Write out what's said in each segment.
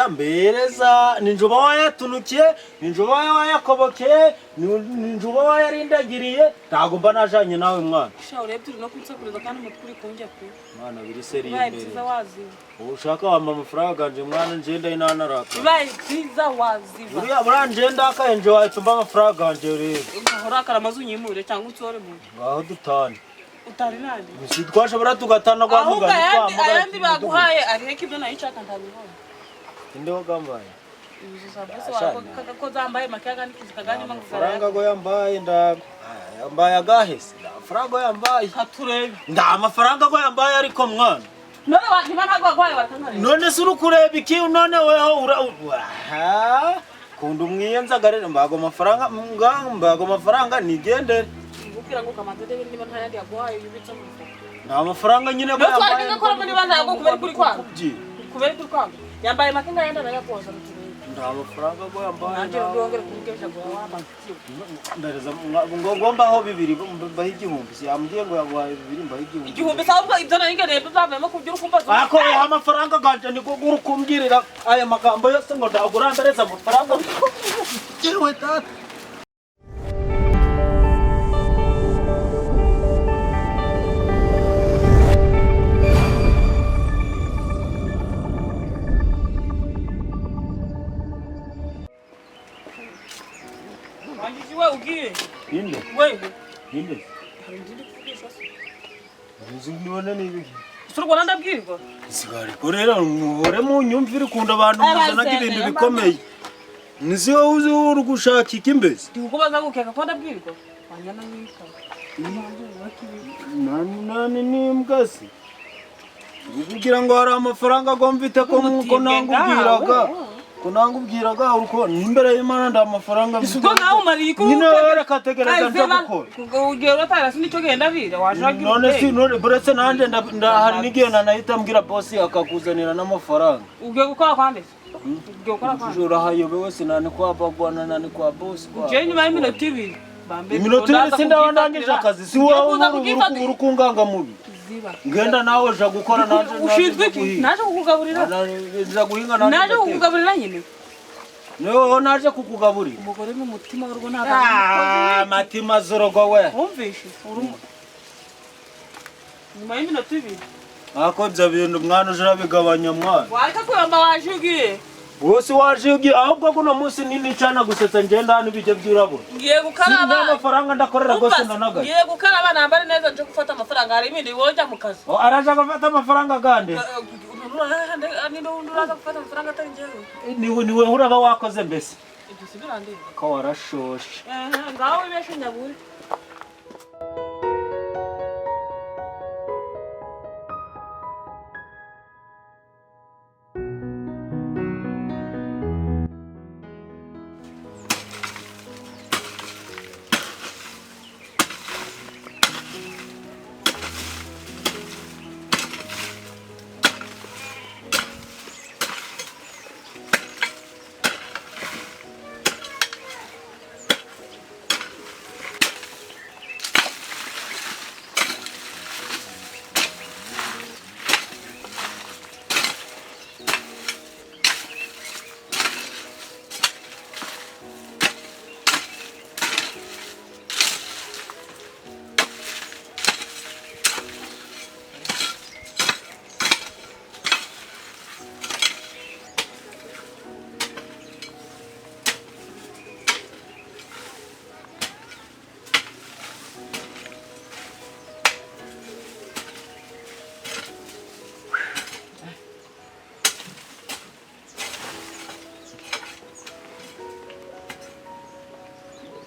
mbereza ninjuba wayatunukiye ninjuba wayakobokeye ninjuba wayarindagiriye ntago mba najanye nawe mwana sha urebye no kunsakuriza kandi muturi kunjya pe mwana biri seri imbere biza wazi ushaka wampa amafaranga ganje mwana njenda inanaraka biza waziva uriya buranje ndakayenje watumba amafaranga ganje rero nkahora karamazu nyimure cyangwa utsore mu ngaho dutane utari nani twashobora tugatana kwa muganga ayandi baguhaye ariko ibyo nayo nshaka ndabibona ndeho gambaye ibizo sabese wako ko zambaye makiyaga nikizikaganye amafaranga go yambaye yambaye agahese amafaranga yambaye haturebe amafaranga go yambaye ariko mwana none ntibanago bagwaye batangare none suru kureba iki none weho kunda umwiyenzagarire mbago amafaranga nigendere ngukira ngo kamanze de niba ntayandi yagwaye yubitse mu nta mafaranga nyine ko yambaye no twari niba ntago kubera kuri kwanga kubera kuri kwanga yambaye makinga yenda nayakoza ruturebe nta mafaranga go yambaye nanje ndongere kugesha go wambakiyo ndareza ngomba aho bibiri mbaho igihumbi yambwiye ngo yagwaye bibiri mbaho igihumbi sabwo ibyo naringereye bizavemo kugira ukumbaza ako amafaranga ganje niko gurukumbirira aya magambo yose ngo ndagurandareza amafaranga yewe tata Inde. Wewe. Inde. Nzingibona nibiki. Surwa ndabwirwa. Sigari korera muhore mu nyumvire kunda abantu muzana ibintu bikomeye. Nizi uzi uri gushaka ikimbezi. Ndikubaza gukeka ko ndabwirwa. Wanyana nyika. Nani nimbwasi. Kugira ngo hari amafaranga agomvite ko muko nangubwiraga. Kunangubwiraga uruko nimbere y'Imana nda amafaranga bisuko naho mariye ko nyine reka tegereza ndagukora ugero tarasi nico genda bire washagira none si none buretse nanje hari nigenda nahita mbwira boss akakuzanira n'amafaranga ugiye gukora kwande ugiye gukora kwande jura hayobe wese nani kwa bagwana nani kwa boss kwa je nyuma y'iminota ibiri iminota ibiri sindabandangije akazi si wowe urukunganga mubi ngenda nawe je gukora nanje ushizwe iki naje kukugaburira naje kukugaburira nyine no naje kukugaburira umugore n'umutima warwo nta matima zorogo we umvishe uruma nyuma y'iminota ibiri ako bya bintu mwana uje bigabanya mwana waka kwamba waje ugiye bose waje ugiye ahubwo kuno munsi nini cyana gusetsa ngenda hano bijye byurabo ngiye gukaraba amafaranga ndakorera gose ndanaga ngiye gukaraba nambare neza nje gufata amafaranga hari ibindi wonja mu kazi araje gufata amafaranga gande uraza gufata amafaranga atari ngewe niwe uraba wakoze mbese idusubirande ko warashoshe ngaho ibeshe nyaburi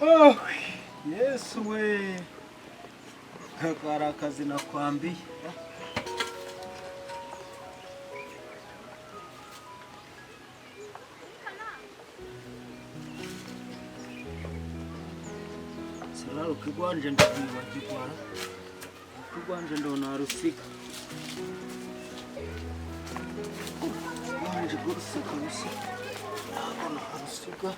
Oh, Yesu we. Kara kazi nakwambiye. Sala ukigwanje ndabibagirwa. Ukigwanje ndona rusika. Gwanje gurusika rusika. Nabona rusika.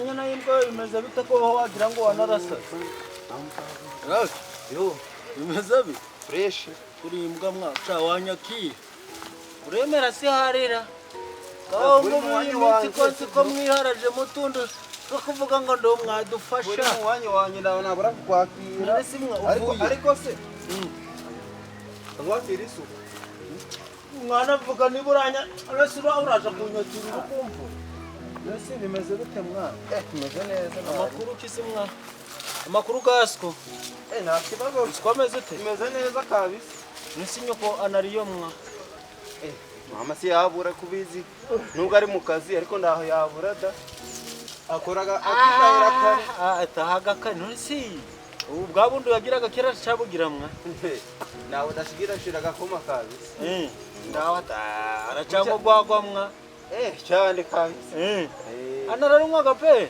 Nanya nayimbwa bimeze bite ko wagira ngo wanarasa? Yo, bimeze bite? Fresh. Kuri imbwa mwaca wanyaki. Uremera si harira. Kaho ngo ko mwiharaje mutundu ko kuvuga ngo ndo mwadufasha. Uri mu wanyu wanyu nabura kukwakira. Ariko se. Ngwakira isuku. Mwana vuga niburanya arasura uraje kunyakira ukumva. Nese bimeze bite mwana? Tumeze neza. Amakuru kisi mwana. Amakuru gasko. Nta kibazo. Komeze ute? Tumeze neza kabisa. Nisi nyoko anariyo mwa. Mama si yabura kubizi. Nubwo ari mu kazi ariko ndaho yabura da. Akoraga akitahira kare. Atahaga kare nisi. Ubu bwabundi yagiraga kera cyabugira mwa. Nawe dashigira shiraga koma kabisa. Ndawa aracyango gwagwa mwa. Cyane kabisa. Anararumwa gape.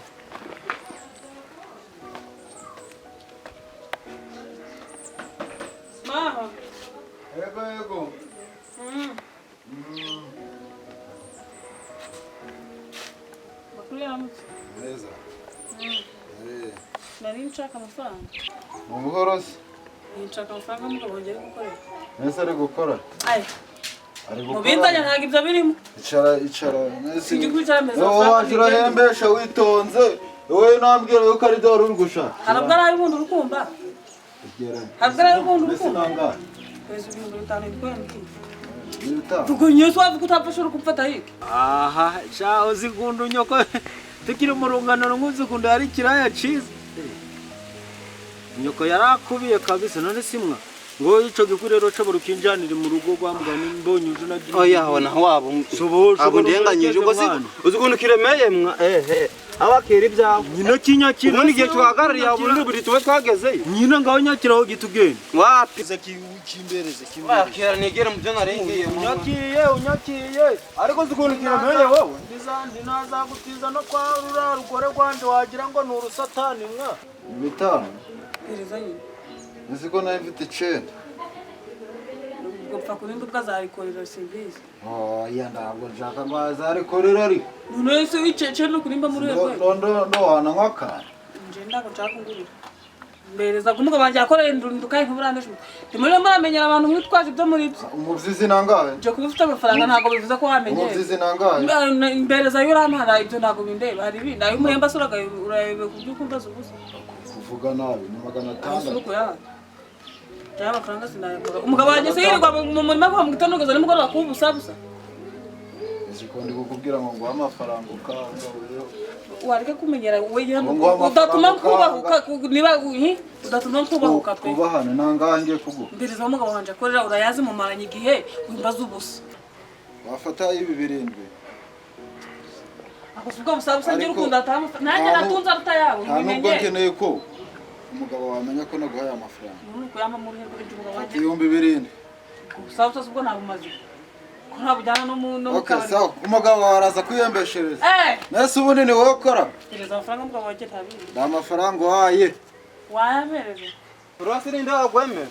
Maho. Yego. Bakuru yaramutse. Neza. Nari nshaka amafaranga. Mu buhoro se. Nshaka amafaranga mugabo ngere gukorera. Nese ari gukora. Ari mubindanya ntabwo ibyo birimo. Icara. Nese. Igikurikiza ameze. Wajira hembesha witonze. Wowe nambwira yuko ari dore uri gushaka. Harabwo ari ubundi urukumba. Harabwo ari ubundi urukumba. Kwezi 500 bikwembi. Tuko nyeso avuga utafasha urukufata hiki. Aha, cha uzikundu nyoko. Tukiri mu runganano nk'uzikunda yari kiraya ciza. Nyoko yarakubiye kabisa none simwa. Ngo ico gikurero cyo burukinjanire mu rugo rwambwani mbonye uje na gihe. Oya wana wabo. Abo ndenganyije uko uzikundu kiremeye mwa abakera ibyawe. Nyina kinyakira. Ubundi gihe twagarariye abundi buri tuwe twagezeyo. Nyina ngaho nyakiraho gitugenda. Wapi Kimbereze wakira negera mu byo narengiye. Unyakiye. Ariko zikundu kiremeye wowe. Ndizandi nazagutiza no kwa rura rugore rwanje wagira ngo ni urusatani mwa. Bitano. Gereza nyine. Niziko nayo mfite 9. Gupfa kuri ndubwa zarikorera service. Ya ntabwo nshaka ngo azarikorera ari. None se wicece no kurimba muri rwe. Ndo wana nkaka. Nje ndako nshaka ngurira. Mbereza kumuga banje akorera ndundukaye nkaburandeshe. Ndimuri muramenyera abantu mwitwaje byo muri byo. Umuvyizi nangahe? Je kuba ufite amafaranga ntago bivuze ko wamenyera. Umuvyizi nangahe? Mbereza yurampara ibyo ntago bindeba hari ibi. Nayo umuhemba suraga urayebe kubyukumva zubusa. Kuvuga nabi ni 500. Asuko ya. Cyaba amafaranga sinayakora. Umugabo wanjye se yirirwa mu murima kwa mu gitondo kugeza nimugoroba kubusabusa. Niziko ndi kukubwira ngo ngo amafaranga ukanga wewe. Wareke kumenyera wewe udatuma kubahuka niba udatuma kubahuka pe. Kubahana nangange kugo. Mbiriza umugabo wanje akorera urayazi mu maranye igihe wimbaza ubusa. Wafata ibi 7. Akuvuga busabusa ngira ukunda atama. Nanjye natunza rutayawe bimenye. Nubwo nkeneye ko umugabo wamenya ko naguhaye amafaranga. Nuko yama muri he kuri umugabo wanje. 7. Busabusa subwo nabumaze. Ko nabujyana no mu kabari. Okay, so umugabo waraza kwiyembeshereza. Nese ubundi ni wowe ukora. Gereza amafaranga umugabo wanje tabiri. Nda amafaranga waye. Wayamereze. Urasi ninde wagweme?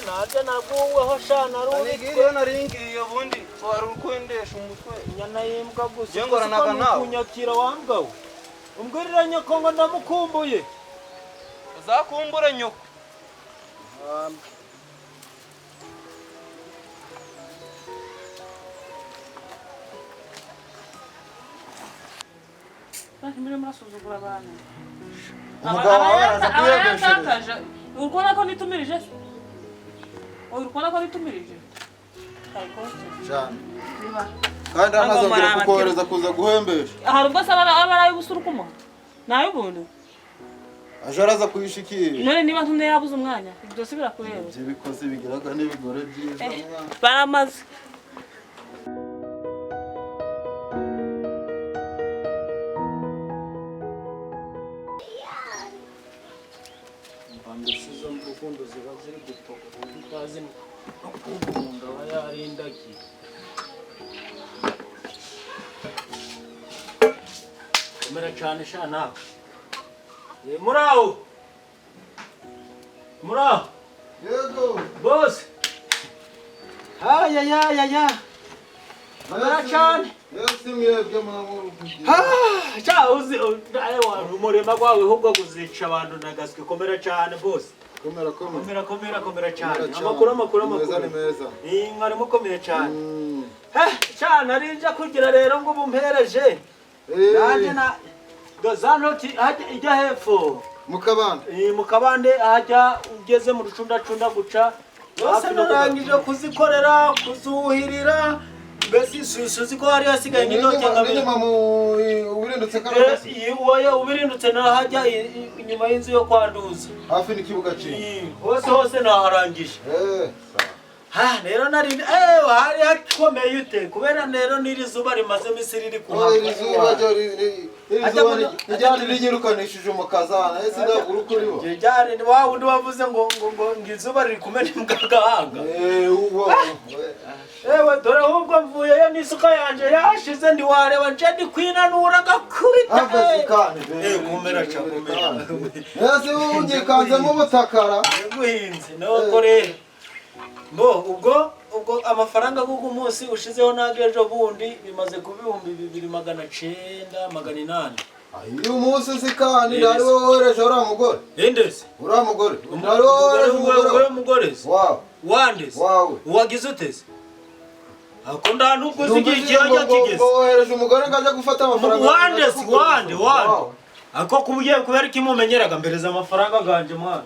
Naje naguweho shana rubi. Nigiriye naringiye ubundi wari ukwendesha umutwe. Nyana yimbwa gusa. Jengora naga nawe. Kunyakira wambwa. Umbwirira nyoko ngo ndamukumbuye. Azakumbure nyoko. Muri masuzugura abantu. Umugabo waraza kwiyembeshereza. Urukona ko nitumirije se? Urukona ko nitumirije? Cyane. Kandi anazongera kukohereza kuza guhembesha. Hari ubwo sabara abaraye busurukuma. Nayo bundi. Aje araza kuyishikira. None niba ntunde yabuze umwanya. Ibyo sibira kureba. Ibyo bikoze bigiraga n'ibigore byiza. Baramaze. Mbangisizo mvukundo ziba ziri gutoka utazi ukunda yarindagiye. Komera cyane shana. Muraho. Yego. Boss. Ya. Komera cyane. Yose mwebwe mwamu. Cha uzi ayo umurema gwawe hubwo guzica abantu nagaswe komera cyane boss. Komera cyane. Amakuru. Meza. Mwari mukomeye cyane. Cyane arinja kugira rero ngo bumpereje. Naje na gazanoti hajya ijya hepfo. Mukabande hajya ugeze mu rucunda guca. Yose narangije kuzikorera, kuzuhirira. Besi suzi ko hari hasigaye n'inoti ngamije. Ubirindutse karagasi. Ubirindutse na hajya inyuma y'inzu yo kwanduza. Hafi n'ikibuga cye. Hose naharangije. Rero nari hari hakomeye ute kubera rero niri zuba rimaze misiri riri kuhaka. Ijyane rigirukanishije umukazana ese ndaguru kuri bo. Ijyane wundi wavuze ngo ngizuba riri kumena imbwagahanga. Dore ahubwo mvuyeyo n'isuka yanje yashize ndi wareba nje ndi kwinanura gakubita. Kumera cyane. Ese ugikanze mu butakara. Guhinze nuko rero. Ubwo amafaranga gugu munsi ushizeho nagejo bundi bimaze kubihumbi 2900. Uyu munsi sikani ndari wohereje ura mugore. Endese. Ura mugore. Ndari wohereje umugore. Wow. Wandese. Wow. Wagize utese. Akunda ntukuzigiye cyo kigeze. Wohereje umugore ngaje gufata amafaranga. Wandese. Ako kubuye kubera ikimumenyeraga mbereza amafaranga ganje mwana.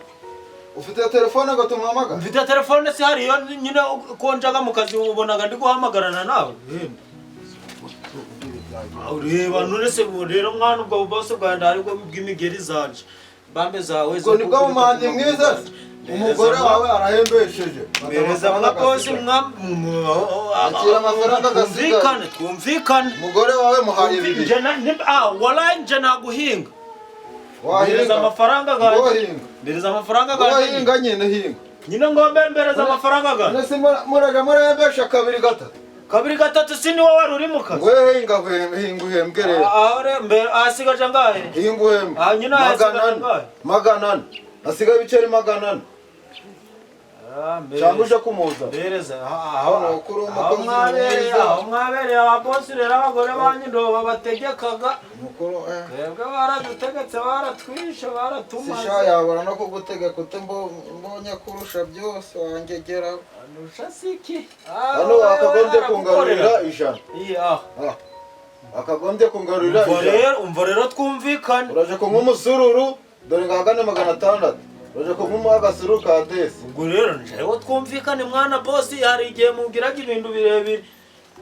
Ufite telefone ngo tumwamaga? Mfite telefone si hariyo nyine konjaga mu kazi ubonaga ndi guhamagarana nawe. Ureba none se rero mwana ubwo bose bwanda ariko bw'imigeri zanje. Bambe zawe zo. Ngo nibwo mandi mwiza. Umugore wawe arahembesheje. Bereza mwakoze akira amafaranga gasigaye. Twumvikane. Umugore wawe muhaye bibiri. Wallahi nje naguhinga. Wahinga amafaranga gaje. Bereza amafaranga gaje. Wahinga nyine hinga. Nyine ngombe mbereza amafaranga gaje. Nese muraga murembesha kabiri gatatu sini wowe uri mu kazi. We hinga uhembwere. Asigaje ngahe? Hinga uhembe. Nyine asigaje ngahe? Magana. Asigaye ibiceri 100. Cyangwa uje kumuza. Bereza. Aho mwabere ababosi rero abagore banyu ndo babategekaga. Twebwe baradutegetse baratwisha baratumaze. Sisha yabona no kugutegeka ute mbonye kurusha byose wangegera. Anusha siki. Hano akagombye kungarurira ijana. Akagombye kungarurira ijana. Umva rero twumvikane. Uraje ko nk'umusururu dore ngagane 600. Uraje ko nk'umuhagasuru ka desi. Ubwo rero njewe twumvikane mwana boss hari igihe mubwiraga ibintu birebire.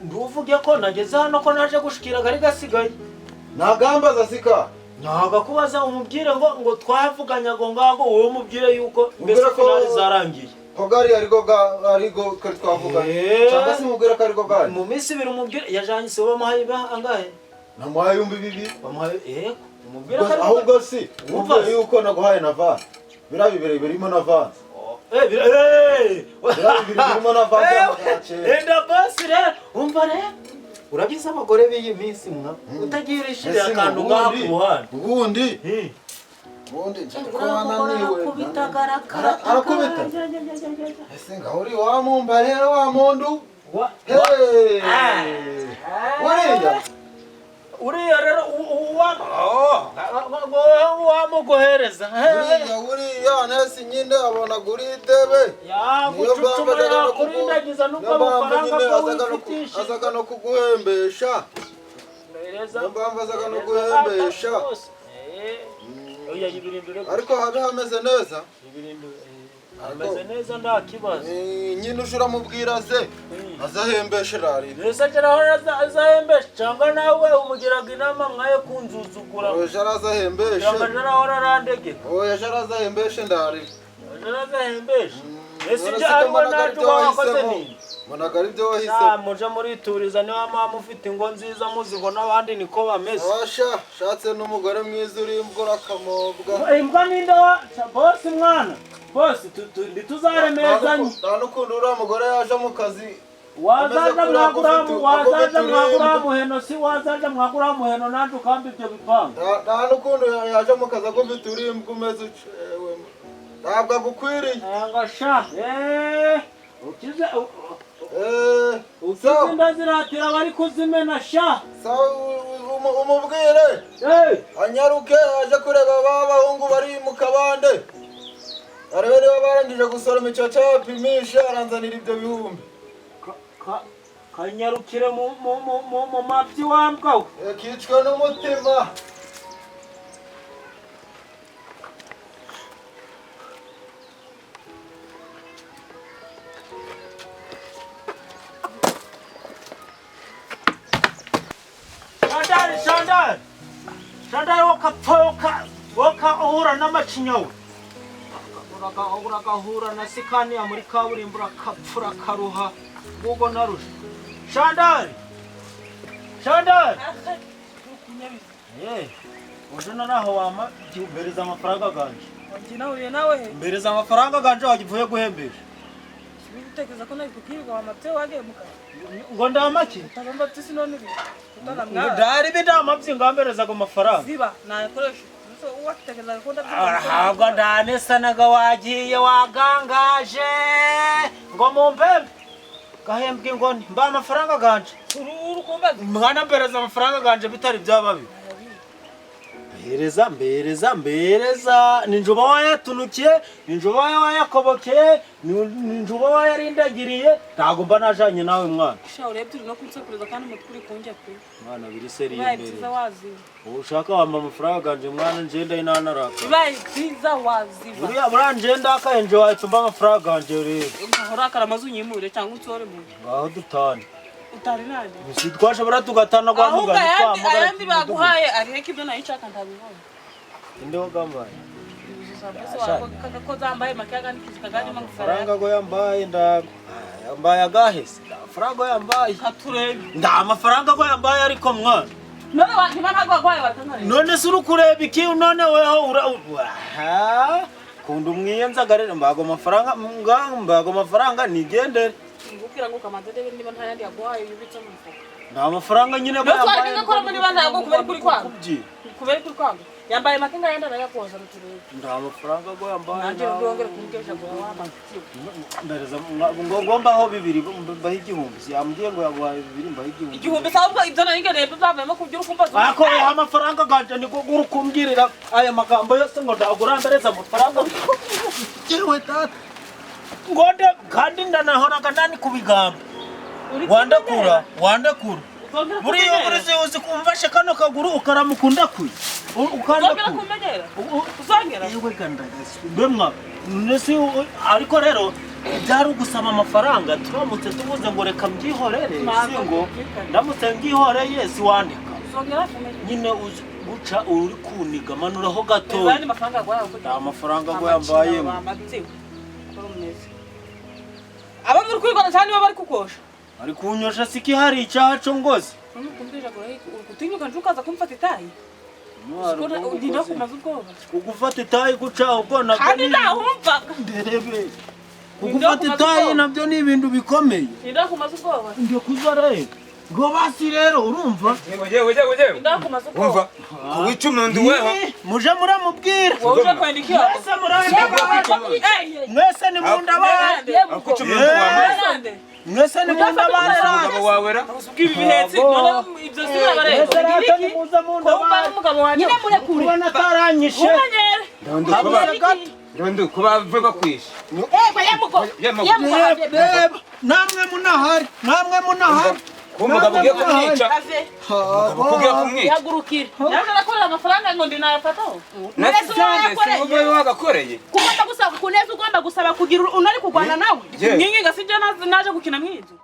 Nduvuge ko nageze hano ko naje gushikira gari gasigaye. Nagamba zasika. Naga kubaza umubwire ngo twavuganya ngo ngago wowe mubwire yuko mbese finali zarangiye. Ko gari arigo ko twavuganye. Cyangwa se mubwira ko arigo gari. Mu minsi biri umubwire yajanye se bamuhaye angahe? Namuhaye 2,000. Bamuhaye umubwire ko ahubwo si umva yuko naguhaye na van. Birabibere birimo na van. Birimo na van. Enda basi re umva re uragize abagore b'iyi minsi mwa utagirishira akantu ngaho kuhana ubundi arakubita ese ngahuri wa mumba rero wa mundu uriya rero wamugohereza uriya nasi nyine abona guri debe yagucutuma kurindagiza nubwo amafaranga wifitisha azaga no kuguhembesha azaga no guhembesha ariko habe hameze neza ameze neza nta kibazo nyine ushura mubwira ze azahembeshe rari nese cyangwa azahembeshe cyangwa nawe umugiraga inama mwaye kunzuzugura oje azahembeshe cyangwa narahora randege oje azahembeshe ndari azahembeshe ese cyangwa naje wakoze ni Monaga ari byo wahisemo muje murituriza niba mama ufite ingo nziza muzigo n'abandi niko bameze shatse n'umugore mwiza uri imbwa akamobwa imbwa ninde wa boss mwana boss ntituzaremezanye nta n'ukundi uriya mugore yaje mu kazi wazaja mwagura muheno si wazaja mwagura muheno nanjye ukamba ibyo bipanga nta n'ukundi yaje mu kazi agufite uri imbwa umeze ucewe ntabwo agukwiriye ngasha ukize ukizinda ziratira bari kuzimena sha. Umubwire anyaruke aje kureba babahungu bari mu kabande. Arebe niba barangije gusoroma icyo cyapimisha aranzanira ibyo bihumbi. Kanyarukire mu mapyi wambwa we. Kicwa n'umutima. Shandari waka uhura n'amacinyawe. Uragahura na sikani ya muri kaburimbo urakapfura karuha. Gugo narusha. Shandari! Ujuna naho wama mbereza amafaranga ganje. Nawe nawe he? Mbereza amafaranga ganje wagivuye guhembesha. Bitekeza ko nabikubwirwa amapte wagemuka. Ngo ndamaki? Tagomba tisi none bi. Ndari bidama byingambereza ku mafaranga. Ziba nakoresha. So uwakitekeza ko Ntabwo ndanesanaga wagiye wagangaje. Ngo mumpembe. Gahembwe ngo mba amafaranga ganje. Urukumba Mwana mbereza amafaranga ganje bitari byababi. Mbereza ninjuba wayatunukiye ninjuba wayakobokeye ninjuba wayarindagiriye ntago mba najanye nawe mwana sha urebye no kunsekureza kandi muturi kunjya pe mwana biri seri imbere wazi ushaka wamba amafaranga ganje mwana njenda inanaraka ibaye byiza waziba uriya buranje ndakayenje wayitsumba amafaranga ganje rero urakara amazunyimure cyangwa unsore mu ngaho dutane utari nani twashobora tugatana kwa muganga ayandi baguhaye ariko ibyo nayicaka ndabibona ndeho gambaye ko zambaye makiyaga nikizikaganye amafaranga go yambaye yambaye agahese amafaranga yambaye haturebe amafaranga go yambaye ariko mwana none wantima ntago bagwaye batanare none suru kureba iki none weho kunda umwiyenzaga rero mbago amafaranga nigendere ngukira ngo kamanze niba ntayandi yagwaye yubitse mu mufuka nta mafaranga nyine ko yambaye no twari niba ntago kubera kuri kwangu yambaye makinga yenda nayakoza ruturebe nta mafaranga go yambaye nanje ndongera kumukesha go wambaye ndareza ngomba aho bibiri mbaho igihumbi yambwiye ngo yagwaye bibiri mbaho igihumbi sabwo ibyo naringereye bavemo kubyura ukumva ako amafaranga ganje niko gurukumbirira aya magambo yose ngo ndagurandereza amafaranga yewe tata ngonde kandi ndanahoraga nani kubigamba wandakura buriyo burizi uzi kumvashe kano kaguru ukaramukunda kuyi ukandakura uzongera yewe gandagasi mbemwa nesi ariko rero byari ugusaba amafaranga turamutse tuvuze ngo reka mbyihorere singo ndamutse mbyihoreye si wandika nyine uzi guca uri kuniga manuraho gato amafaranga go yambaye aba muri kwigana cyane bari kukosha ari kunyosha siki hari icyaco ngozi kumbwira ngo utinyuka njukaza kumfata itayi ndina kumaza ubwoba ugufata itayi guca ubwo nabyo kandi ndahumva nderebe ugufata itayi nabyo ni ibintu bikomeye ndina kumaza ubwoba ndio kuzare ngo basi rero urumva Uje ndina kumaza ubwoba wica umuntu weho muje muramubwira wowe kwandikira mwese murandabara mwese ni mundabara akuca umuntu wambaye mwese ni mundabara umugabo wawera ibi bihetsi none ibyo sibabare mwese ni muza mundabara umugabo wanjye nyine murekure ubona taranyishe ndondo kuba vuba kwisha namwe munahari umugabo ugiye kumwica kugira kumwica yagurukira nawe nakorera amafaranga ngo ndinayafataho nese singo wagakoreye kumata gusaba kuneza ugomba gusaba kugira unari kugwana nawe nyingi gasije naje gukina mwizo